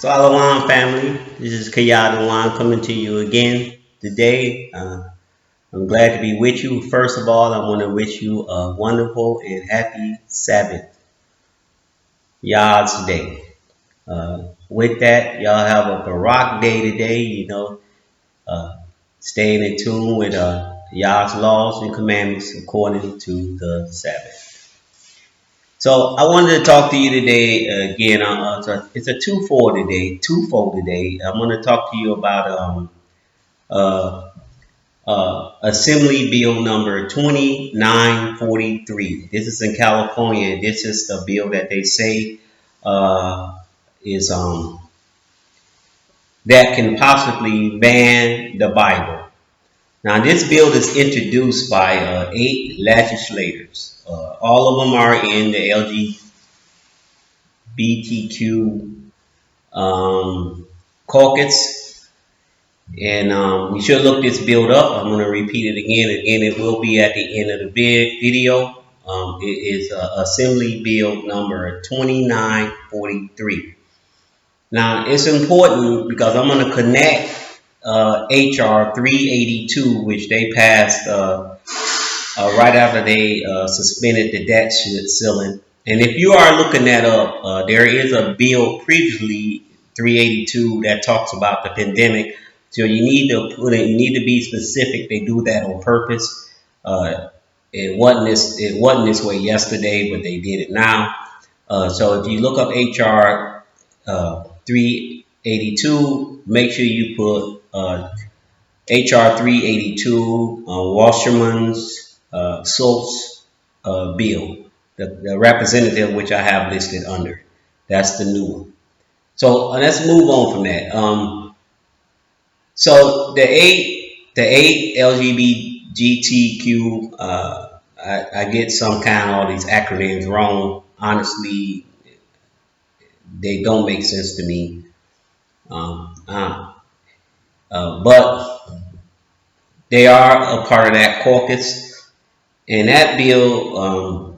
Shalom family, this is Coauthor coming to you again today. I'm glad to be with you. First of all, I want to wish you a wonderful and happy Sabbath, Yah's Day. With that, y'all have a Barak day today, staying in tune with Yah's laws and commandments according to the Sabbath. So I wanted to talk to you today again. It's a twofold today. I'm going to talk to you about Assembly Bill number 2943. This is in California. This is the bill that they say is that can possibly ban the Bible. Now, this bill is introduced by 8 legislators. All of them are in the LGBTQ caucus. And we should look this bill up. I'm going to repeat it again. Again, it will be at the end of the video. It is Assembly Bill number 2943. Now, it's important because I'm going to connect HR 382, which they passed right after they suspended the debt ceiling. And if you are looking that up, there is a bill previously 382 that talks about the pandemic. So you need to be specific. They do that on purpose. It wasn't this way yesterday, but they did it now. So if you look up HR 382, make sure you put HR 382 Wasserman's Schultz bill, the representative which I have listed under. That's the new one. So let's move on from that. So the eight LGBTQ, I get some kind of all these acronyms wrong. Honestly, they don't make sense to me. But they are a part of that caucus. And that bill,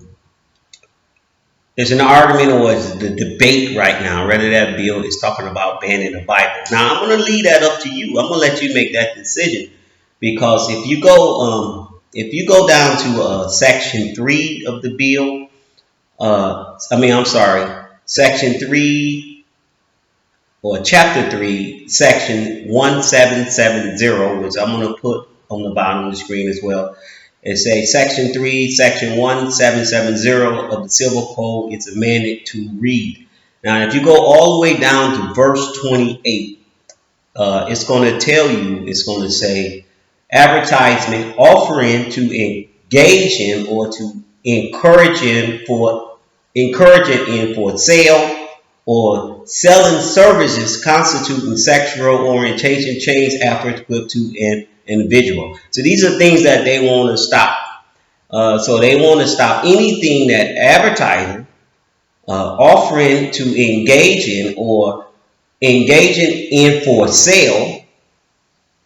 there's an argument or the debate right now whether that bill is talking about banning the Bible. Now, I'm going to leave that up to you. I'm going to let you make that decision. Because if you go down to Section 3 of the bill, Section 3 or Chapter 3, Section 1770, which I'm going to put on the bottom of the screen as well. It says Section 3, Section 1770 of the Civil Code is amended to read. Now, if you go all the way down to verse 28, it's going to tell you, it's going to say, advertisement offering to engage in or to encourage in for sale or selling services constituting sexual orientation, change efforts to an individual. So these are things that they want to stop. So they want to stop anything that advertising, offering to engage in or engaging in for sale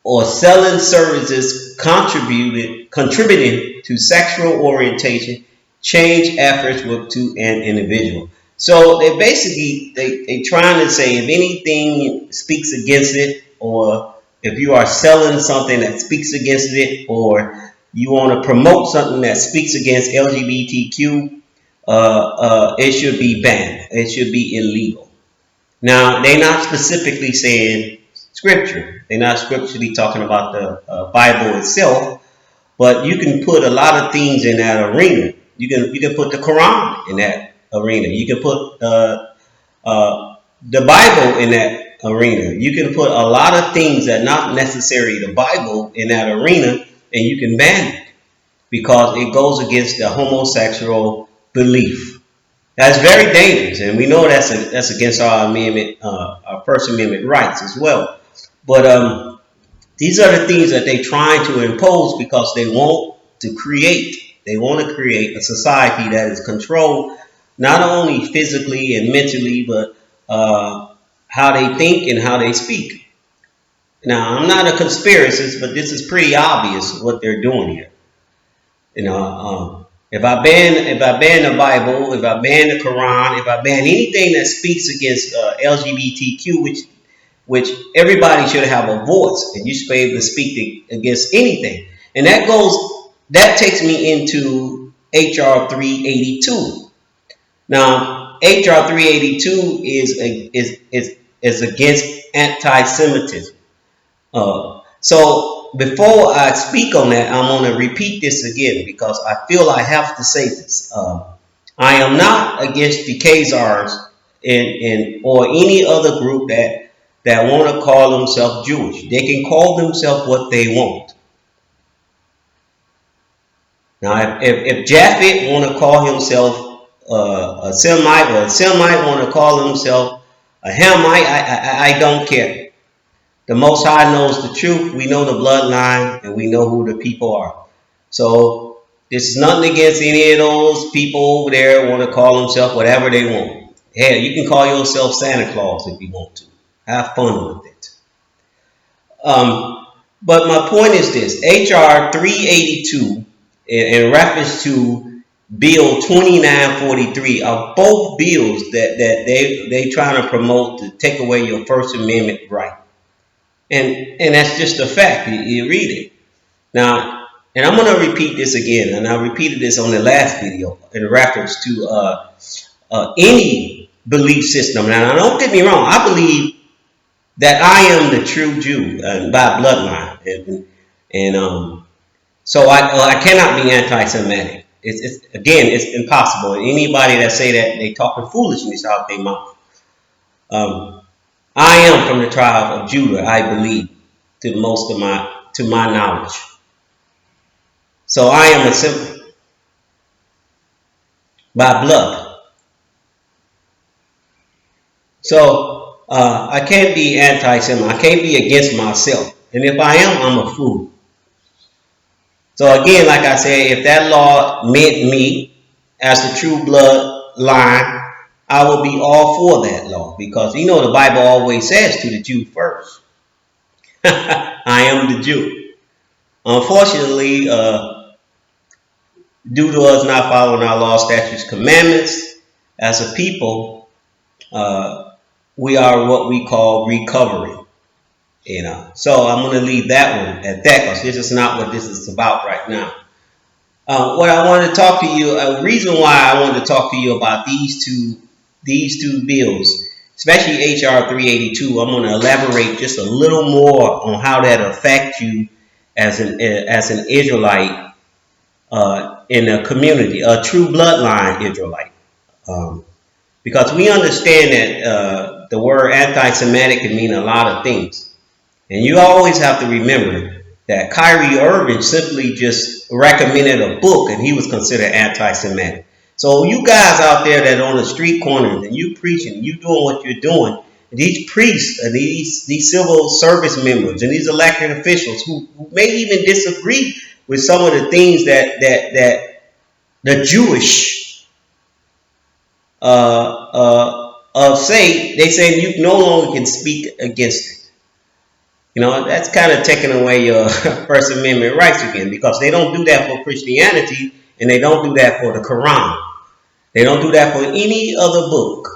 or selling services contributing to sexual orientation, change efforts to an individual. So they basically they trying to say if anything speaks against it, or if you are selling something that speaks against it, or you want to promote something that speaks against LGBTQ, it should be banned. It should be illegal. Now, they're not specifically saying scripture. They're not scripturally talking about the Bible itself, but you can put a lot of things in that arena. You can put the Quran in that arena. You can put the Bible in that arena. You can put a lot of things that not necessarily the Bible in that arena, and you can ban it because it goes against the homosexual belief. That's very dangerous, and we know that's against our amendment, our First Amendment rights as well. But these are the things that they're trying to impose because they want to create a society that is controlled not only physically and mentally, but how they think and how they speak. Now, I'm not a conspiracist, but this is pretty obvious what they're doing here. If I ban the Bible, if I ban the Quran, if I ban anything that speaks against LGBTQ, which everybody should have a voice, and you should be able to speak against anything. And that takes me into HR 382. Now, HR 382 is against anti-Semitism. So before I speak on that, I'm going to repeat this again because I feel I have to say this. I am not against the Khazars or any other group that want to call themselves Jewish. They can call themselves what they want. Now, if Japhet want to call himself a Semite, or a Semite want to call himself a Hamite, I don't care. The Most High knows the truth. We know the bloodline, and we know who the people are. So this is nothing against any of those people over there want to call themselves whatever they want. Hell, you can call yourself Santa Claus if you want to. Have fun with it. But my point is this: HR 382, in reference to Bill 2943, are both bills that they trying to promote to take away your First Amendment right. And that's just a fact. You read it. Now, and I'm going to repeat this again, and I repeated this on the last video in reference to any belief system. Now, don't get me wrong. I believe that I am the true Jew by bloodline. So I cannot be anti-Semitic. It's impossible. Anybody that say that, they talking foolishness out their mouth. I am from the tribe of Judah, I believe, to my knowledge. So I am a Semite by blood. So I can't be anti-Semite. I can't be against myself. And if I am, I'm a fool. So again, like I said, if that law meant me as the true bloodline, I will be all for that law, because you know the Bible always says to the Jew first. I am the Jew. Unfortunately, due to us not following our law, statutes, commandments, as a people, we are what we call recovering. So I'm going to leave that one at that, because this is not what this is about right now. What I want to talk to you, a reason why I wanted to talk to you about these two bills, especially HR 382, I'm going to elaborate just a little more on how that affects you as an Israelite in a community, a true bloodline Israelite. Because we understand that the word anti-Semitic can mean a lot of things. And you always have to remember that Kyrie Irving simply just recommended a book and he was considered anti-Semitic. So you guys out there that are on the street corners and you preaching, you doing what you're doing, these priests and these civil service members and these elected officials who may even disagree with some of the things that the Jewish say, they say you no longer can speak against it. That's kind of taking away your First Amendment rights again, because they don't do that for Christianity and they don't do that for the Quran. They don't do that for any other book.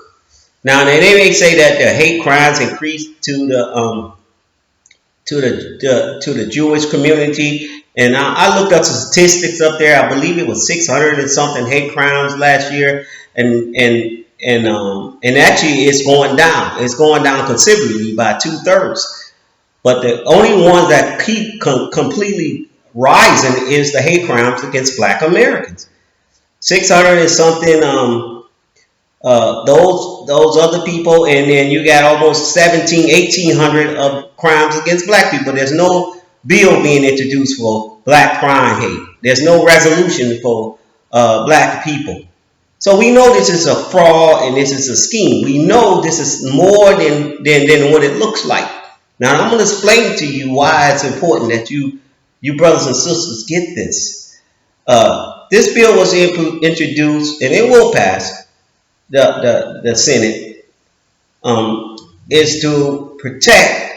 Now they may say that the hate crimes increased to the Jewish community, and I looked up some statistics up there. I believe it was 600 and something hate crimes last year, and actually it's going down. It's going down considerably by 2/3. But the only ones that keep completely rising is the hate crimes against Black Americans. 600 and something, those other people, and then you got almost 1,800 of crimes against Black people. There's no bill being introduced for Black crime hate. There's no resolution for Black people. So we know this is a fraud and this is a scheme. We know this is more than what it looks like. Now, I'm going to explain to you why it's important that you brothers and sisters get this. This bill was introduced, and it will pass the Senate, is to protect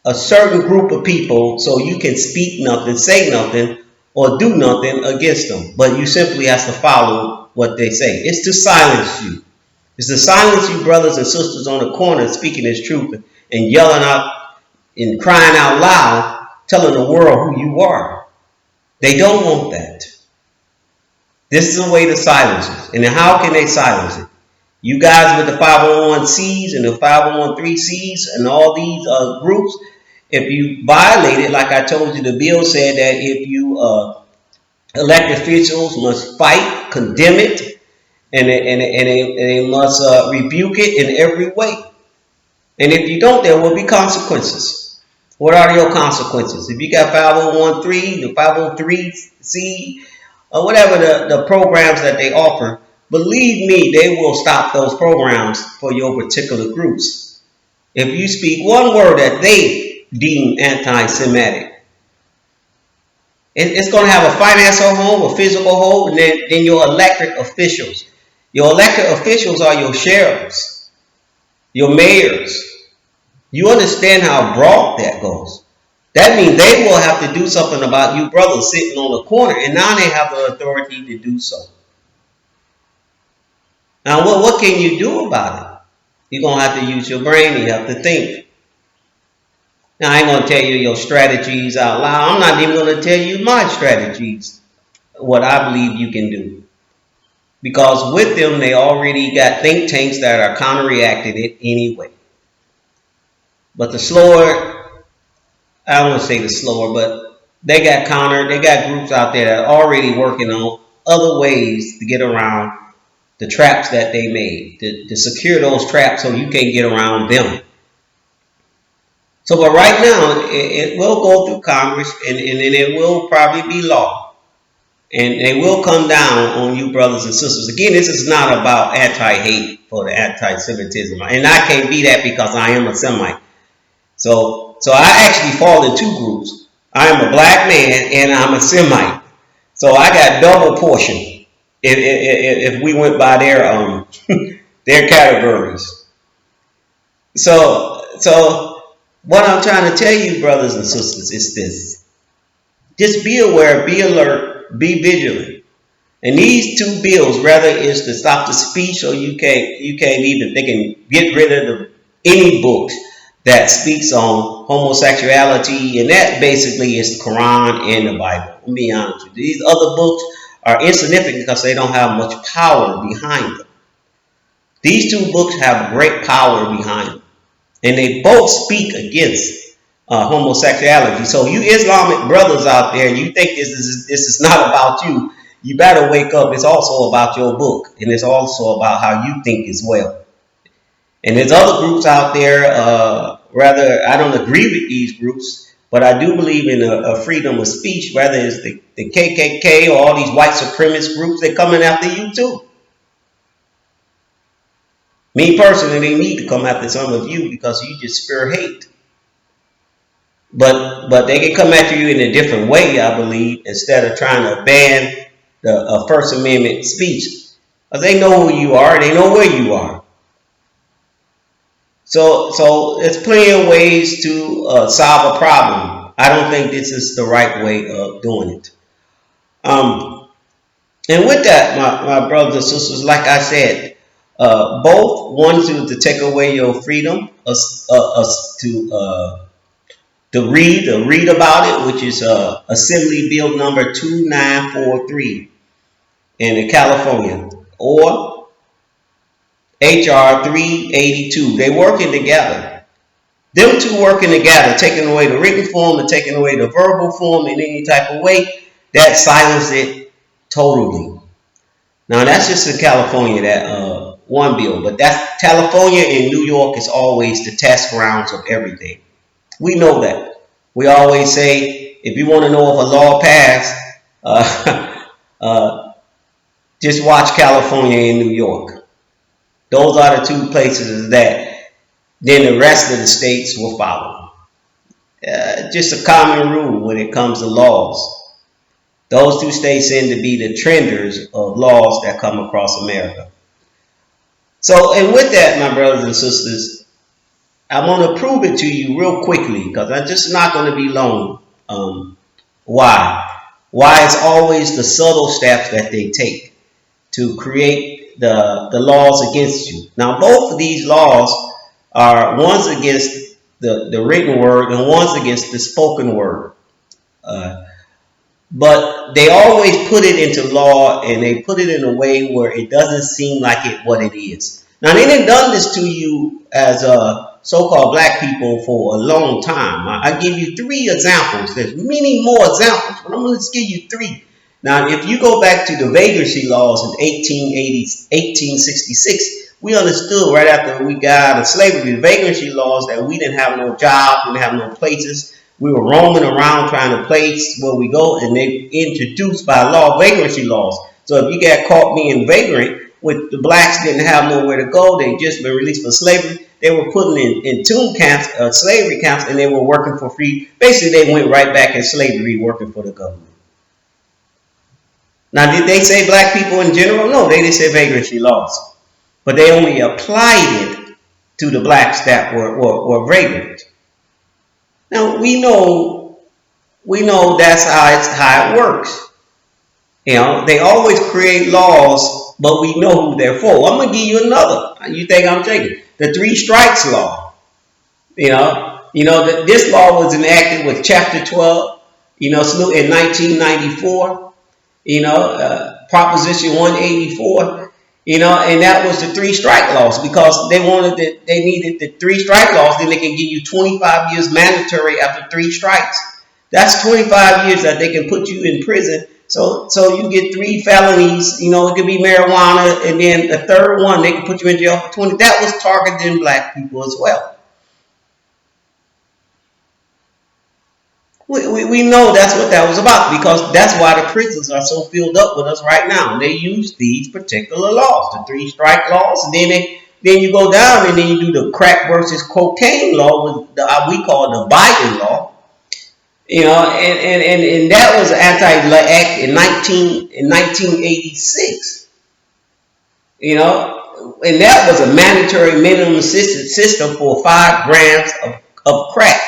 a certain group of people so you can speak nothing, say nothing or do nothing against them. But you simply have to follow what they say. It's to silence you. It's to silence you brothers and sisters on the corner speaking this truth and yelling out and crying out loud, telling the world who you are. They don't want that. This is a way to silence it. And how can they silence it? You guys with the 501Cs and the 501(c)(3)s and all these groups, if you violate it, like I told you, the bill said that if you elected officials must fight, condemn it, and they must rebuke it in every way. And if you don't, there will be consequences. What are your consequences? If you got 501(c), the 503C, or whatever the programs that they offer, believe me, they will stop those programs for your particular groups. If you speak one word that they deem anti-Semitic, it's going to have a financial hold, a physical hold, and then your elected officials. Your elected officials are your sheriffs, your mayors. You understand how broad that goes. That means they will have to do something about you brothers sitting on the corner, and now they have the authority to do so. Now, what can you do about it? You're going to have to use your brain. You have to think. Now, I ain't going to tell you your strategies out loud. I'm not even going to tell you my strategies, what I believe you can do. Because with them, they already got think tanks that are counter-reacting it anyway. But the slower, I don't want to say the slower, but they got groups out there that are already working on other ways to get around the traps that they made, to secure those traps so you can't get around them. So, but right now, it will go through Congress, and it will probably be law. And they will come down on you brothers and sisters. Again, this is not about anti-hate or the anti-Semitism. And I can't be that because I am a Semite. So I actually fall in two groups. I am a black man and I'm a Semite. So I got double portion if we went by their their categories. So what I'm trying to tell you, brothers and sisters, is this. Just be aware, be alert, be vigilant. And these two bills, whether it's to stop the speech or you can't even, they can get rid of any books that speaks on homosexuality, and that basically is the Quran and the Bible. Let me be honest with you. These other books are insignificant because they don't have much power behind them. These two books have great power behind them. And they both speak against homosexuality. So you Islamic brothers out there, you think this is not about you. You better wake up. It's also about your book. And it's also about how you think as well. And there's other groups out there, rather, I don't agree with these groups, but I do believe in a freedom of speech, whether it's the KKK or all these white supremacist groups, they're coming after you too. Me personally, they need to come after some of you because you just spur hate. But they can come after you in a different way, I believe, instead of trying to ban the First Amendment speech. Because they know who you are, they know where you are. So there's plenty of ways to solve a problem. I don't think this is the right way of doing it. And with that, my brothers and sisters, like I said, both one to take away your freedom, to read about it, which is Assembly Bill number 2943 in California, or HR 382. They're working together. Them two working together, taking away the written form and taking away the verbal form in any type of way, that silenced it totally. Now that's just in California, that one bill, but that's California and New York is always the test grounds of everything. We know that. We always say, if you want to know if a law passed, just watch California and New York. Those are the two places that then the rest of the states will follow. Just a common rule when it comes to laws. Those two states seem to be the trenders of laws that come across America. So, and with that, my brothers and sisters, I want to prove it to you real quickly because I'm just not going to be long. Why? why it's always the subtle steps that they take to create the laws against you. Now, both of these laws are one's against the written word and one's against the spoken word. But they always put it into law, and they put it in a way where it doesn't seem like it what it is. Now, they didn't done this to you as so-called black people for a long time. I give you 3 examples. There's many more examples, but I'm going to just give you 3. Now, if you go back to the vagrancy laws in 1866, we understood right after we got out of slavery, the vagrancy laws, that we didn't have no jobs, we didn't have no places. We were roaming around trying to place where we go, and they introduced by law vagrancy laws. So if you got caught being vagrant, with the blacks didn't have nowhere to go, they just been released from slavery. They were put in tomb camps, slavery camps, and they were working for free. Basically, they went right back in slavery working for the government. Now, did they say black people in general? No, they didn't say vagrancy laws. But they only applied it to the blacks that were vagrant. Now, we know that's how it works. You know, they always create laws, but we know who they're for. I'm going to give you another. You think I'm joking? The 3 strikes law. You know, this law was enacted with Chapter 12, in 1994. Proposition 184. And that was the 3 strike laws, because they needed the 3 strike laws. Then they can give you 25 years mandatory after 3 strikes. That's 25 years that they can put you in prison. So you get 3 felonies. It could be marijuana, and then the 3rd one they can put you in jail for 20. That was targeting black people as well. We know that's what that was about, because that's why the prisons are so filled up with us right now. They use these particular laws, the 3 strike laws, and then you go down and then you do the crack versus cocaine law, with we call the Biden law. And that was an anti-act in 1986. And that was a mandatory minimum system for 5 grams of crack.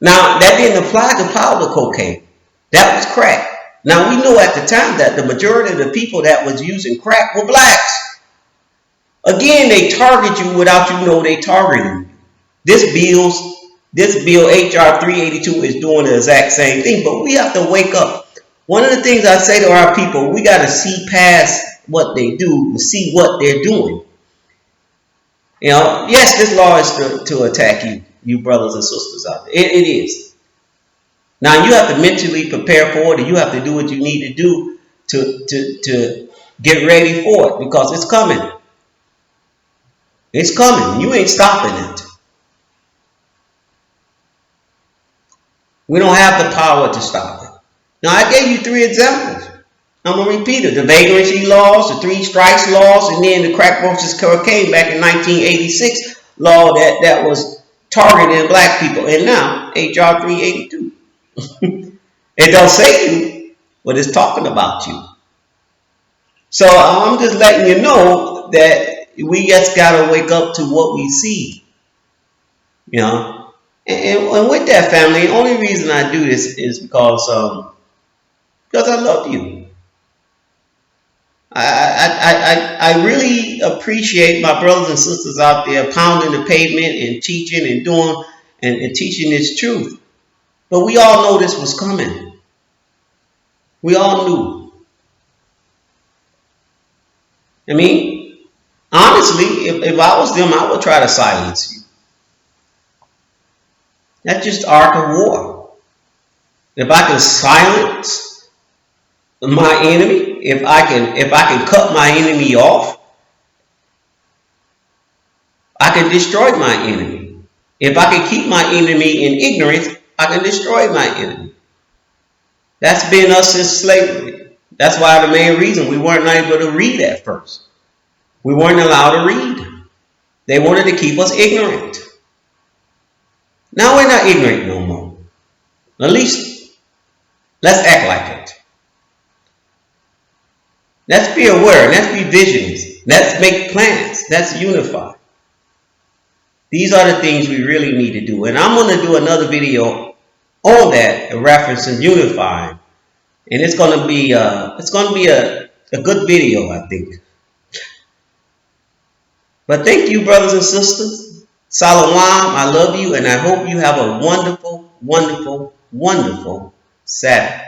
Now, that didn't apply to powder cocaine. That was crack. Now, we know at the time that the majority of the people that was using crack were blacks. Again, they target you without you know they targeting you. This bill, HR 382, is doing the exact same thing, but we have to wake up. One of the things I say to our people, we got to see past what they do to see what they're doing. Yes, this law is to attack you brothers and sisters out there. It is. Now, you have to mentally prepare for it, and you have to do what you need to do to get ready for it, because it's coming. It's coming. You ain't stopping it. We don't have the power to stop it. Now, I gave you 3 examples. I'm going to repeat it. The vagrancy laws, the 3 strikes laws, and then the crack versus cocaine back in 1986 law that was targeting black people. And now, HR 382. It don't say you, but it's talking about you. So I'm just letting you know that we just got to wake up to what we see. And with that, family, the only reason I do this is because I love you. I really appreciate my brothers and sisters out there pounding the pavement and teaching and doing and teaching this truth. But we all know this was coming. We all knew. I mean, honestly, if I was them, I would try to silence you. That's just art of war. If I can silence my enemy, if I can cut my enemy off, I can destroy my enemy. If I can keep my enemy in ignorance, I can destroy my enemy. That's been us since slavery. That's why the main reason we weren't able to read at first. We weren't allowed to read. They wanted to keep us ignorant. Now we're not ignorant no more. At least, let's act like it. Let's be aware. Let's be vigilant. Let's make plans. Let's unify. These are the things we really need to do. And I'm going to do another video on that, in reference to unifying. and it's gonna be a good video, I think. But thank you, brothers and sisters. Salawam, I love you, and I hope you have a wonderful, wonderful, wonderful Sabbath.